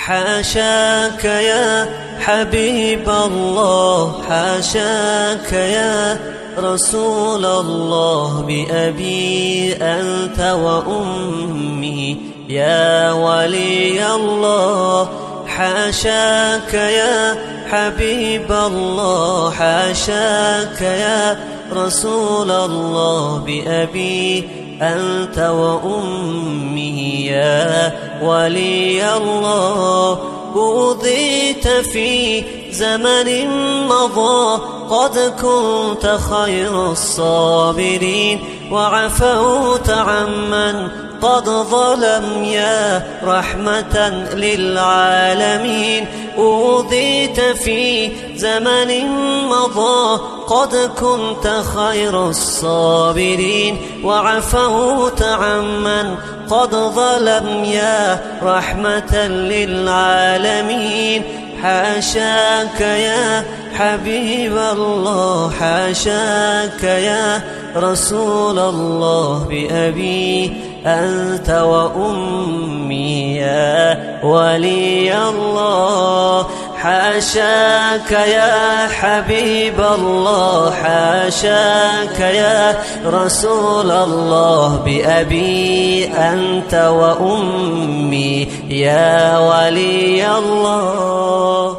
حاشاك يا حبيب الله، حاشاك يا رسول الله، بأبي أنت وأمي يا ولي الله. حاشاك يا حبيب الله، حاشاك يا رسول الله، بأبي أنت وأمي يا ولي الله. أوذيت في زمن مضى قد كنت خير الصابرين، وعفوت عمن قد ظلم يا رحمة للعالمين. أوذيت في زمن مضى قد كنت خير الصابرين، وعفوت عمن قد ظلم يا رحمة للعالمين. حاشاك يا حبيب الله، حاشاك يا رسول الله، بأبي أنت وأمي يا ولي الله. حاشاك يا حبيب الله، حاشاك يا رسول الله، بأبي أنت وأمي يا ولي الله.